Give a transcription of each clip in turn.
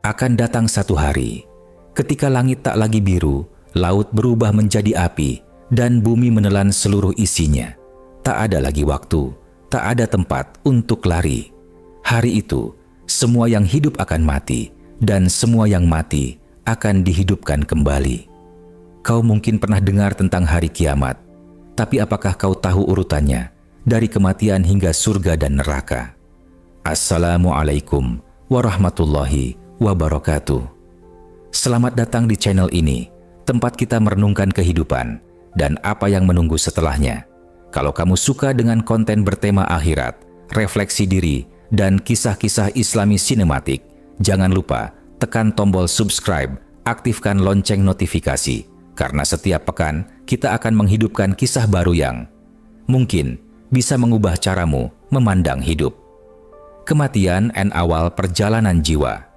akan datang satu hari ketika langit tak lagi biru, laut berubah menjadi api, dan bumi menelan seluruh isinya. Tak ada lagi waktu, tak ada tempat untuk lari. Hari itu, semua yang hidup akan mati, dan semua yang mati akan dihidupkan kembali. Kau mungkin pernah dengar tentang hari kiamat, tapi apakah kau tahu urutannya dari kematian hingga surga dan neraka? Assalamualaikum warahmatullahi wabarakatuh. Selamat datang di channel ini, tempat kita merenungkan kehidupan dan apa yang menunggu setelahnya. Kalau kamu suka dengan konten bertema akhirat, refleksi diri, dan kisah-kisah Islami sinematik, jangan lupa tekan tombol subscribe, aktifkan lonceng notifikasi, karena setiap pekan kita akan menghidupkan kisah baru yang mungkin bisa mengubah caramu memandang hidup. Kematian dan awal perjalanan jiwa.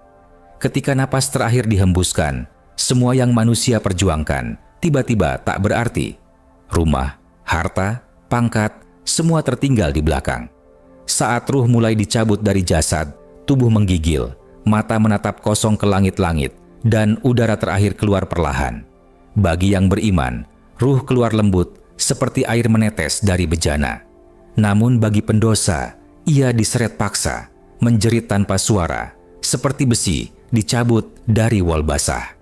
Ketika napas terakhir dihembuskan, semua yang manusia perjuangkan tiba-tiba tak berarti. Rumah, harta, pangkat, semua tertinggal di belakang. Saat ruh mulai dicabut dari jasad, tubuh menggigil, mata menatap kosong ke langit-langit, dan udara terakhir keluar perlahan. Bagi yang beriman, ruh keluar lembut seperti air menetes dari bejana. Namun bagi pendosa, ia diseret paksa, menjerit tanpa suara, seperti besi dicabut dari wol basah.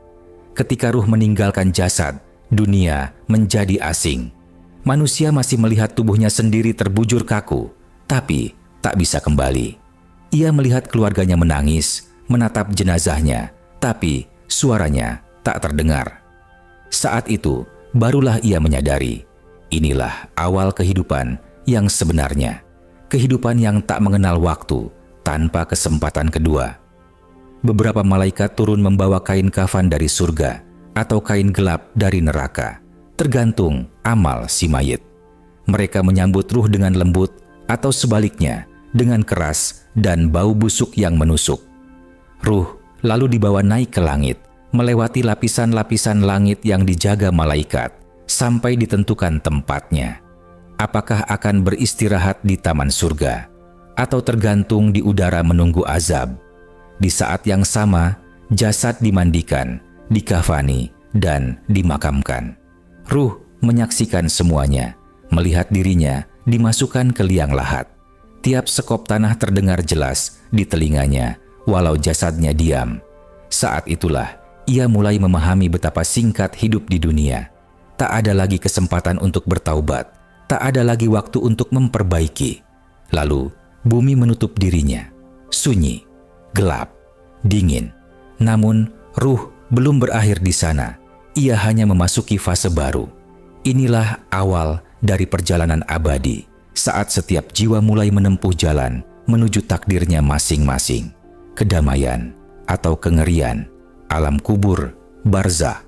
Ketika ruh meninggalkan jasad, dunia menjadi asing. Manusia masih melihat tubuhnya sendiri terbujur kaku, tapi tak bisa kembali. Ia melihat keluarganya menangis, menatap jenazahnya, tapi suaranya tak terdengar. Saat itu, barulah ia menyadari, inilah awal kehidupan yang sebenarnya. Kehidupan yang tak mengenal waktu, tanpa kesempatan kedua. Beberapa malaikat turun membawa kain kafan dari surga atau kain gelap dari neraka, tergantung amal si mayit. Mereka menyambut ruh dengan lembut atau sebaliknya dengan keras dan bau busuk yang menusuk. Ruh lalu dibawa naik ke langit, melewati lapisan-lapisan langit yang dijaga malaikat sampai ditentukan tempatnya. Apakah akan beristirahat di taman surga atau tergantung di udara menunggu azab? Di saat yang sama, jasad dimandikan, dikafani, dan dimakamkan. Ruh menyaksikan semuanya, melihat dirinya dimasukkan ke liang lahat. Tiap sekop tanah terdengar jelas di telinganya, walau jasadnya diam. Saat itulah, ia mulai memahami betapa singkat hidup di dunia. Tak ada lagi kesempatan untuk bertaubat, tak ada lagi waktu untuk memperbaiki. Lalu, bumi menutup dirinya, sunyi, gelap, dingin. Namun, ruh belum berakhir di sana. Ia hanya memasuki fase baru. Inilah awal dari perjalanan abadi, saat setiap jiwa mulai menempuh jalan menuju takdirnya masing-masing. Kedamaian atau kengerian, alam kubur, barzah.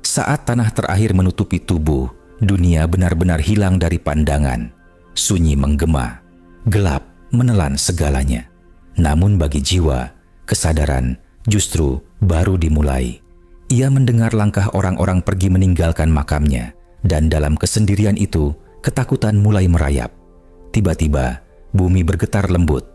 Saat tanah terakhir menutupi tubuh, dunia benar-benar hilang dari pandangan. Sunyi menggema, gelap menelan segalanya. Namun bagi jiwa, kesadaran justru baru dimulai. Ia mendengar langkah orang-orang pergi meninggalkan makamnya, dan dalam kesendirian itu, ketakutan mulai merayap. Tiba-tiba, bumi bergetar lembut.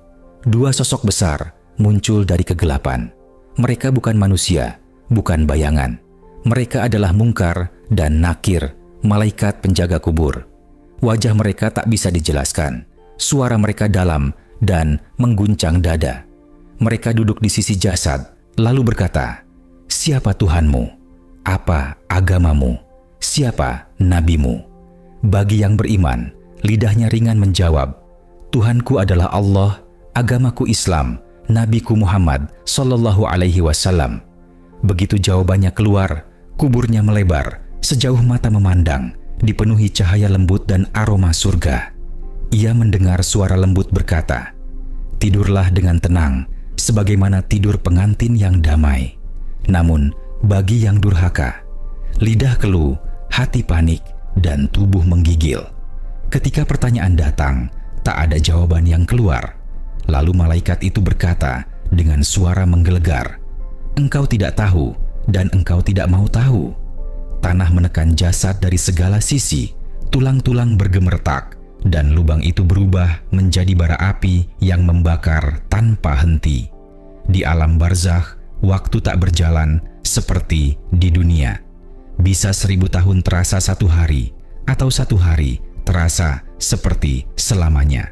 Dua sosok besar muncul dari kegelapan. Mereka bukan manusia, bukan bayangan. Mereka adalah Mungkar dan Nakir, malaikat penjaga kubur. Wajah mereka tak bisa dijelaskan. Suara mereka dalam dan mengguncang dada. Mereka duduk di sisi jasad, lalu berkata, "Siapa Tuhanmu? Apa agamamu? Siapa nabimu?" Bagi yang beriman, lidahnya ringan menjawab, "Tuhanku adalah Allah, agamaku Islam, Nabiku Muhammad Sallallahu Alaihi Wasallam." Begitu jawabannya keluar, kuburnya melebar, sejauh mata memandang, dipenuhi cahaya lembut dan aroma surga. Ia mendengar suara lembut berkata, "Tidurlah dengan tenang, sebagaimana tidur pengantin yang damai." Namun, bagi yang durhaka, lidah keluh, hati panik, dan tubuh menggigil. Ketika pertanyaan datang, tak ada jawaban yang keluar. Lalu malaikat itu berkata dengan suara menggelegar, "Engkau tidak tahu dan engkau tidak mau tahu." Tanah menekan jasad dari segala sisi, tulang-tulang bergemertak, dan lubang itu berubah menjadi bara api yang membakar tanpa henti. Di alam barzakh, waktu tak berjalan seperti di dunia. Bisa 1000 tahun terasa 1 hari, atau 1 hari terasa seperti selamanya.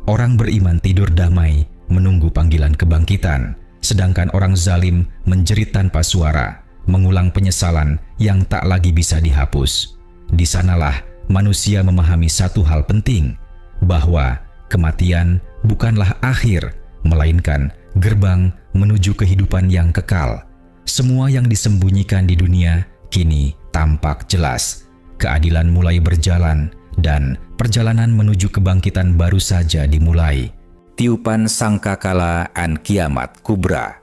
Orang beriman tidur damai menunggu panggilan kebangkitan, sedangkan orang zalim menjerit tanpa suara, mengulang penyesalan yang tak lagi bisa dihapus. Di sanalah manusia memahami satu hal penting, bahwa kematian bukanlah akhir, melainkan gerbang menuju kehidupan yang kekal. Semua yang disembunyikan di dunia kini tampak jelas. Keadilan mulai berjalan dan perjalanan menuju kebangkitan baru saja dimulai. Tiupan sangkakala an kiamat kubra.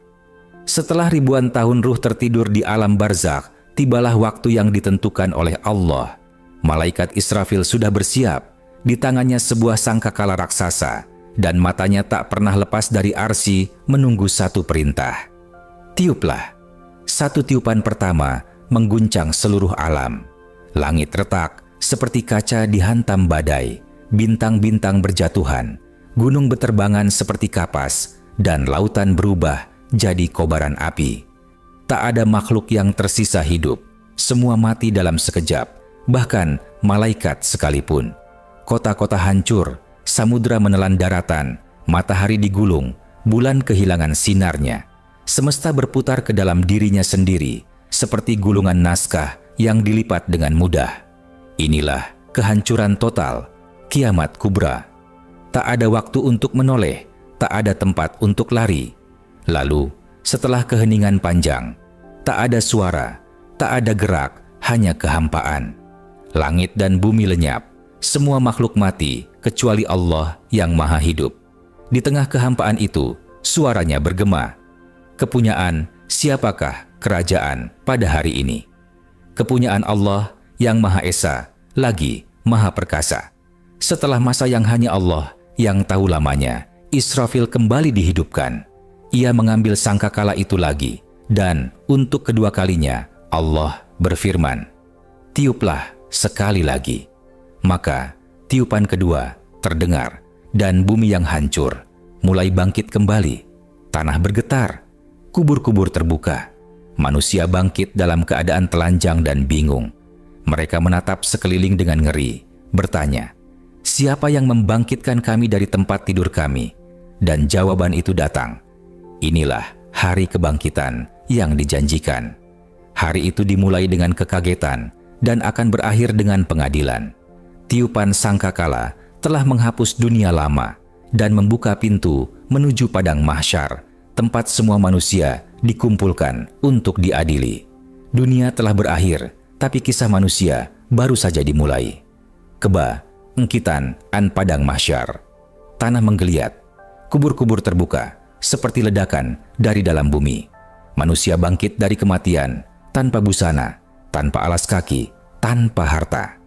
Setelah ribuan tahun ruh tertidur di alam barzakh, tibalah waktu yang ditentukan oleh Allah. Malaikat Israfil sudah bersiap, di tangannya sebuah sangkakala raksasa, dan matanya tak pernah lepas dari arsy menunggu satu perintah. Tiuplah. Satu tiupan pertama mengguncang seluruh alam. Langit retak seperti kaca dihantam badai, bintang-bintang berjatuhan, gunung beterbangan seperti kapas, dan lautan berubah jadi kobaran api. Tak ada makhluk yang tersisa hidup, semua mati dalam sekejap, bahkan malaikat sekalipun. Kota-kota hancur, samudra menelan daratan, matahari digulung, bulan kehilangan sinarnya. Semesta berputar ke dalam dirinya sendiri, seperti gulungan naskah yang dilipat dengan mudah. Inilah kehancuran total, kiamat kubra. Tak ada waktu untuk menoleh, tak ada tempat untuk lari. Lalu, setelah keheningan panjang, tak ada suara, tak ada gerak, hanya kehampaan. Langit dan bumi lenyap, semua makhluk mati kecuali Allah yang maha hidup. Di tengah kehampaan itu, suaranya bergema. Kepunyaan siapakah kerajaan pada hari ini? Kepunyaan Allah yang Maha Esa, lagi Maha Perkasa. Setelah masa yang hanya Allah yang tahu lamanya, Israfil kembali dihidupkan. Ia mengambil sangkakala itu lagi, dan untuk kedua kalinya Allah berfirman, "Tiuplah sekali lagi." Maka tiupan kedua terdengar, dan bumi yang hancur mulai bangkit kembali. Tanah bergetar, kubur-kubur terbuka. Manusia bangkit dalam keadaan telanjang dan bingung. Mereka menatap sekeliling dengan ngeri, bertanya, "Siapa yang membangkitkan kami dari tempat tidur kami?" Dan jawaban itu datang, "Inilah hari kebangkitan yang dijanjikan." Hari itu dimulai dengan kekagetan dan akan berakhir dengan pengadilan. Tiupan sangkakala telah menghapus dunia lama dan membuka pintu menuju padang mahsyar, tempat semua manusia dikumpulkan untuk diadili. Dunia telah berakhir, tapi kisah manusia baru saja dimulai. Keba, engkitan an padang mahsyar. Tanah menggeliat, kubur-kubur terbuka, seperti ledakan dari dalam bumi. Manusia bangkit dari kematian, tanpa busana, tanpa alas kaki, tanpa harta.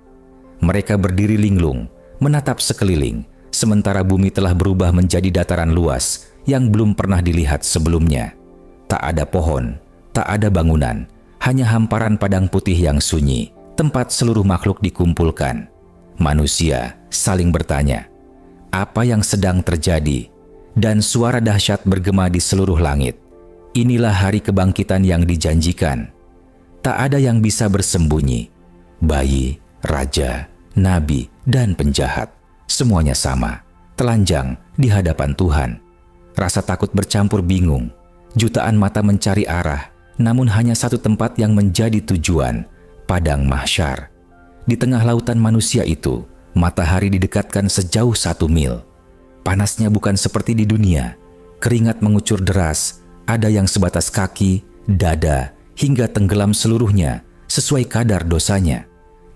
Mereka berdiri linglung, menatap sekeliling, sementara bumi telah berubah menjadi dataran luas yang belum pernah dilihat sebelumnya. Tak ada pohon, tak ada bangunan, hanya hamparan padang putih yang sunyi, tempat seluruh makhluk dikumpulkan. Manusia saling bertanya, apa yang sedang terjadi? Dan suara dahsyat bergema di seluruh langit. Inilah hari kebangkitan yang dijanjikan. Tak ada yang bisa bersembunyi. Bayi, raja, nabi, dan penjahat, semuanya sama, telanjang di hadapan Tuhan. Rasa takut bercampur bingung. Jutaan mata mencari arah, namun hanya satu tempat yang menjadi tujuan, padang mahsyar. Di tengah lautan manusia itu, matahari didekatkan sejauh 1 mil. Panasnya bukan seperti di dunia. Keringat mengucur deras, ada yang sebatas kaki, dada, hingga tenggelam seluruhnya sesuai kadar dosanya.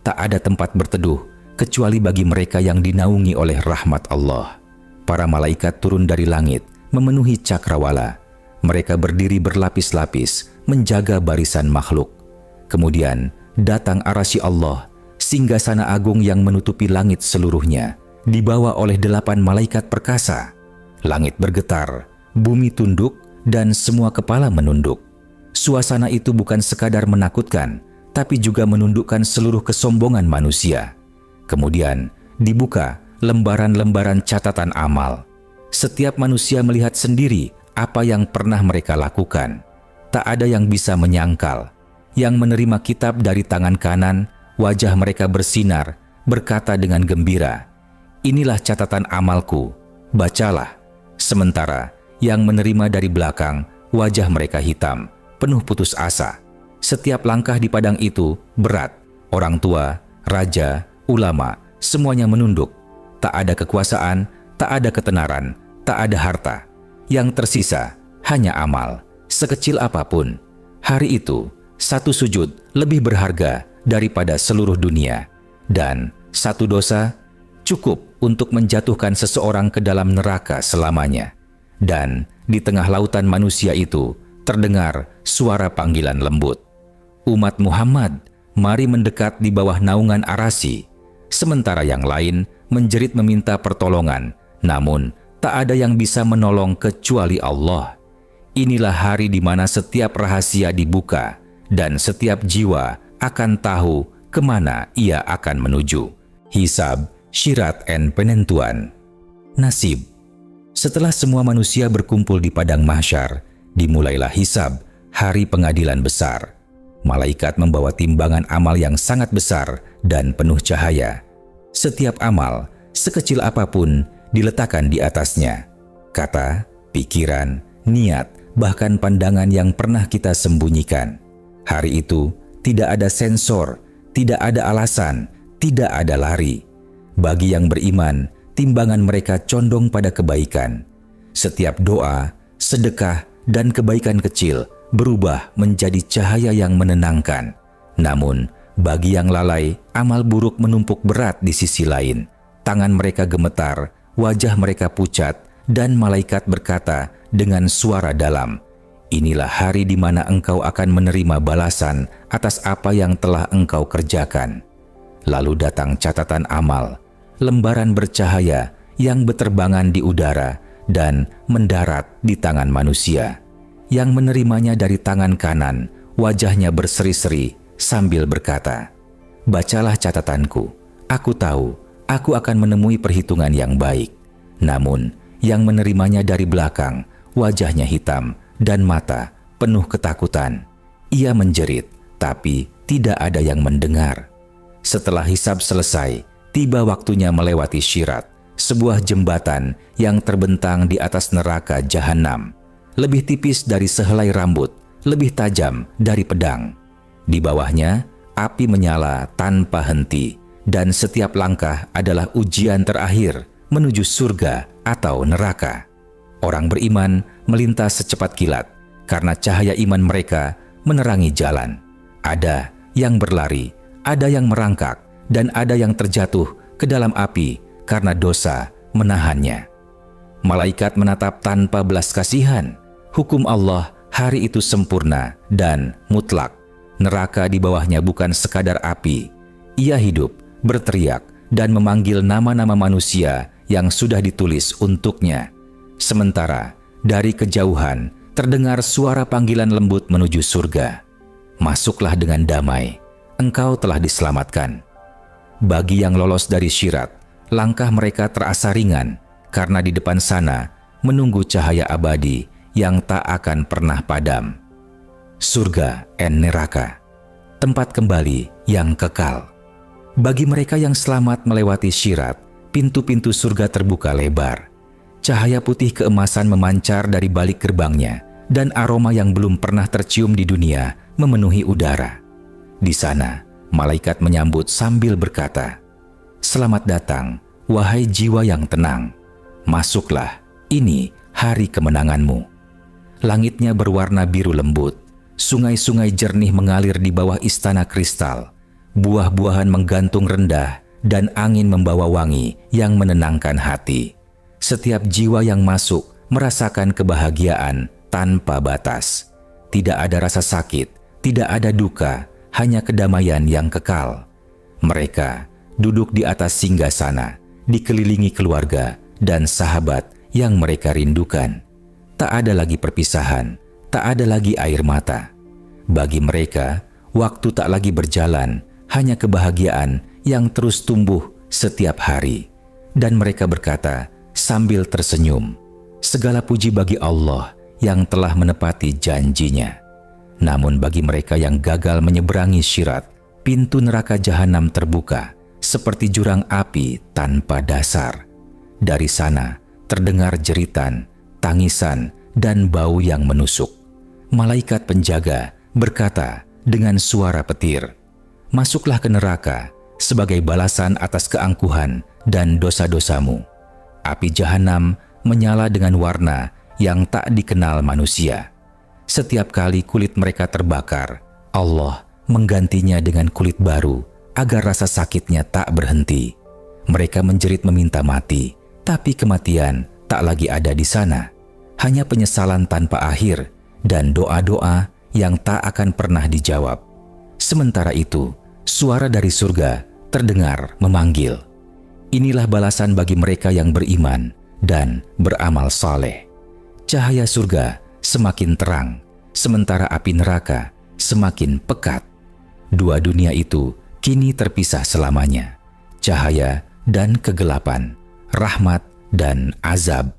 Tak ada tempat berteduh kecuali bagi mereka yang dinaungi oleh rahmat Allah. Para malaikat turun dari langit, memenuhi cakrawala. Mereka berdiri berlapis-lapis, menjaga barisan makhluk. Kemudian datang arasy Allah, singgasana agung yang menutupi langit seluruhnya, dibawa oleh 8 malaikat perkasa. Langit bergetar, bumi tunduk, dan semua kepala menunduk. Suasana itu bukan sekadar menakutkan, tapi juga menundukkan seluruh kesombongan manusia. Kemudian dibuka lembaran-lembaran catatan amal. Setiap manusia melihat sendiri apa yang pernah mereka lakukan. tak ada yang bisa menyangkal. Yang menerima kitab dari tangan kanan, wajah mereka bersinar, berkata dengan gembira, "Inilah catatan amalku, bacalah." Sementara yang menerima dari belakang, wajah mereka hitam, penuh putus asa. Setiap langkah di padang itu berat. Orang tua, raja, ulama, semuanya menunduk. Tak ada kekuasaan, tak ada ketenaran, tak ada harta. Yang tersisa hanya amal, sekecil apapun. Hari itu, satu sujud lebih berharga daripada seluruh dunia. Dan satu dosa cukup untuk menjatuhkan seseorang ke dalam neraka selamanya. Dan di tengah lautan manusia itu terdengar suara panggilan lembut. "Umat Muhammad, mari mendekat di bawah naungan arasy." Sementara yang lain menjerit meminta pertolongan, namun tak ada yang bisa menolong kecuali Allah. Inilah hari di mana setiap rahasia dibuka dan setiap jiwa akan tahu kemana ia akan menuju. Hisab, syirat, dan penentuan. Nasib. Setelah semua manusia berkumpul di padang mahsyar, dimulailah hisab, hari pengadilan besar. Malaikat membawa timbangan amal yang sangat besar dan penuh cahaya. Setiap amal, sekecil apapun, diletakkan di atasnya. Kata, pikiran, niat, bahkan pandangan yang pernah kita sembunyikan. Hari itu, tidak ada sensor, tidak ada alasan, tidak ada lari. Bagi yang beriman, timbangan mereka condong pada kebaikan. Setiap doa, sedekah, dan kebaikan kecil berubah menjadi cahaya yang menenangkan. Namun, bagi yang lalai, amal buruk menumpuk berat di sisi lain. Tangan mereka gemetar, wajah mereka pucat, dan malaikat berkata dengan suara dalam, "Inilah hari di mana engkau akan menerima balasan atas apa yang telah engkau kerjakan." Lalu datang catatan amal, lembaran bercahaya yang beterbangan di udara dan mendarat di tangan manusia. Yang menerimanya dari tangan kanan, wajahnya berseri-seri sambil berkata, "Bacalah catatanku, aku tahu aku akan menemui perhitungan yang baik." Namun, yang menerimanya dari belakang, wajahnya hitam dan mata penuh ketakutan. Ia menjerit, tapi tidak ada yang mendengar. Setelah hisab selesai, tiba waktunya melewati syirat, sebuah jembatan yang terbentang di atas neraka jahanam. Lebih tipis dari sehelai rambut, lebih tajam dari pedang. Di bawahnya, api menyala tanpa henti, dan setiap langkah adalah ujian terakhir menuju surga atau neraka. Orang beriman melintas secepat kilat, karena cahaya iman mereka menerangi jalan. Ada yang berlari, ada yang merangkak, dan ada yang terjatuh ke dalam api karena dosa menahannya. Malaikat menatap tanpa belas kasihan. Hukum Allah hari itu sempurna dan mutlak. Neraka di bawahnya bukan sekadar api. Ia hidup, berteriak, dan memanggil nama-nama manusia yang sudah ditulis untuknya. Sementara dari kejauhan terdengar suara panggilan lembut menuju surga. "Masuklah dengan damai, engkau telah diselamatkan." Bagi yang lolos dari syirat, langkah mereka terasa ringan karena di depan sana menunggu cahaya abadi yang tak akan pernah padam. Surga dan neraka, tempat kembali yang kekal. Bagi mereka yang selamat melewati syirat, pintu-pintu surga terbuka lebar. Cahaya putih keemasan memancar dari balik gerbangnya, dan aroma yang belum pernah tercium di dunia memenuhi udara. Di sana, malaikat menyambut sambil berkata, "Selamat datang, wahai jiwa yang tenang. Masuklah, ini hari kemenanganmu." Langitnya berwarna biru lembut, sungai-sungai jernih mengalir di bawah istana kristal, buah-buahan menggantung rendah, dan angin membawa wangi yang menenangkan hati. Setiap jiwa yang masuk merasakan kebahagiaan tanpa batas. Tidak ada rasa sakit, tidak ada duka, hanya kedamaian yang kekal. Mereka duduk di atas singgasana, dikelilingi keluarga dan sahabat yang mereka rindukan. Tak ada lagi perpisahan, tak ada lagi air mata. Bagi mereka, waktu tak lagi berjalan, hanya kebahagiaan yang terus tumbuh setiap hari. Dan mereka berkata sambil tersenyum, "Segala puji bagi Allah yang telah menepati janjinya." Namun bagi mereka yang gagal menyeberangi Syirat, pintu neraka jahanam terbuka seperti jurang api tanpa dasar. Dari sana terdengar jeritan, tangisan, dan bau yang menusuk. Malaikat penjaga berkata dengan suara petir, "Masuklah ke neraka sebagai balasan atas keangkuhan dan dosa-dosamu." Api jahanam menyala dengan warna yang tak dikenal manusia. Setiap kali kulit mereka terbakar, Allah menggantinya dengan kulit baru agar rasa sakitnya tak berhenti. Mereka menjerit meminta mati, tapi kematian tak lagi ada di sana. Hanya penyesalan tanpa akhir dan doa-doa yang tak akan pernah dijawab. Sementara itu, suara dari surga terdengar memanggil, "Inilah balasan bagi mereka yang beriman dan beramal saleh." Cahaya surga semakin terang, sementara api neraka semakin pekat. Dua dunia itu kini terpisah selamanya. Cahaya dan kegelapan, rahmat dan azab